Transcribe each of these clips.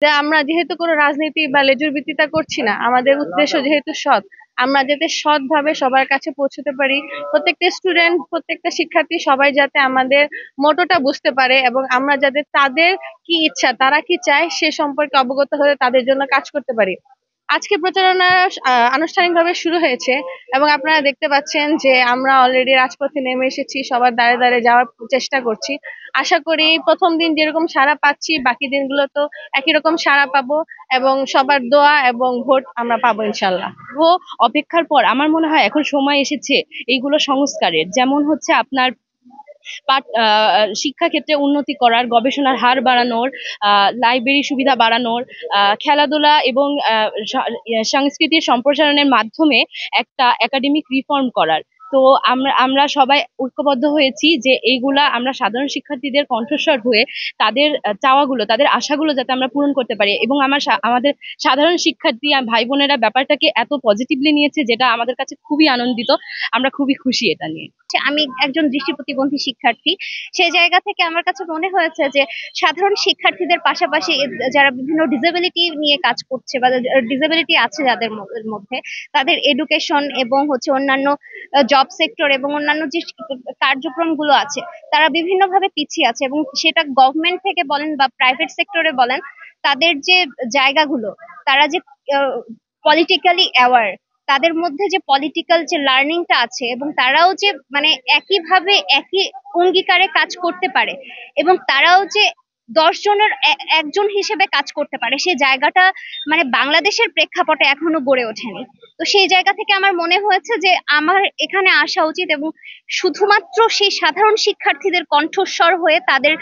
যে আমরা যেহেতু কোনো রাজনীতি বা লেজুর ভিত্তিতা করছি না, আমাদের উদ্দেশ্য যেহেতু সৎ, আমরা যাতে সৎভাবে সবার কাছে পৌঁছতে পারি, প্রত্যেকটা স্টুডেন্ট, প্রত্যেকটা শিক্ষার্থী সবাই যাতে আমাদের মোটোটা বুঝতে পারে এবং আমরা যাতে তাদের কি ইচ্ছা, তারা কি চায় সে সম্পর্কে অবগত হয়ে তাদের জন্য কাজ করতে পারি। আজকে প্রচারণা আনুষ্ঠানিকভাবে শুরু হয়েছে এবং আপনারা দেখতে পাচ্ছেন যে আমরা অলরেডি রাজপথে নেমে এসেছি, সবার দ্বারে দ্বারে যাওয়ার চেষ্টা করছি। আশা করি প্রথম দিন যেরকম সাড়া পাচ্ছি বাকি দিনগুলো তো একই রকম সাড়া পাবো এবং সবার দোয়া এবং ভোট আমরা পাবো ইনশাল্লাহ। ও অপেক্ষার পর আমার মনে হয় এখন সময় এসেছে এইগুলো সংস্কারের, যেমন হচ্ছে আপনার শিক্ষা ক্ষেত্রে উন্নতি করার, গবেষণার হার বাড়ানোর, লাইব্রেরি সুবিধা বাড়ানোর, খেলাধুলা এবং সংস্কৃতির সম্প্রসারণের মাধ্যমে একটা একাডেমিক রিফর্ম করার। তো আমরা সবাই ঐক্যবদ্ধ হয়েছি যে এইগুলা আমরা সাধারণ শিক্ষার্থীদের কণ্ঠস্বর হয়ে তাদের চাওয়াগুলো, তাদের আশাগুলো যাতে আমরা পূরণ করতে পারি। এবং আমাদের সাধারণ শিক্ষার্থী ভাই বোনেরা ব্যাপারটাকে এত পজিটিভলি নিয়েছে, যেটা আমাদের কাছে খুবই আনন্দিত। আমরা খুবই খুশি এটা নিয়ে। আমি একজন দৃষ্টি প্রতিবন্ধী শিক্ষার্থী, সেই জায়গা থেকে আমার কাছে মনে হয়েছে যে সাধারণ শিক্ষার্থীদের পাশাপাশি যারা বিভিন্ন ডিসেবিলিটি নিয়ে কাজ করছে বা ডিসেবিলিটি আছে যাদের মধ্যে, তাদের এডুকেশন এবং হচ্ছে অন্যান্য জব সেক্টর এবং অন্যান্য যে কার্যক্রমগুলো আছে, তারা বিভিন্নভাবে পিছিয়ে আছে এবং সেটা গভর্নমেন্ট থেকে বলেন বা প্রাইভেট সেক্টরে বলেন, তাদের যে জায়গাগুলো, তারা যে পলিটিক্যালি অ্যাওয়ার, তাদের মধ্যে যে পলিটিক্যাল যে লার্নিংটা আছে এবং তারাও যে মানে একইভাবে একই অঙ্গীকারে কাজ করতে পারে এবং তারাও যে 10 জনের একজন হিসেবে কাজ করতে পারে, সেই জায়গাটা মানে বাংলাদেশের প্রেক্ষাপটে এখনো গড়ে ওঠেনি। তো সেই জায়গা থেকে আমার মনে হয়েছে যে আমার এখানে আসা উচিত এবং শুধুমাত্র সেই সাধারণ শিক্ষার্থীদের কণ্ঠস্বর হয়ে তাদের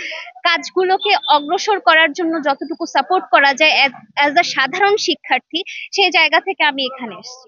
কাজগুলোকে অগ্রসর করার জন্য যতটুকু সাপোর্ট করা যায় অ্যাজ আ সাধারণ শিক্ষার্থী, সেই জায়গা থেকে আমি এখানে এসেছি।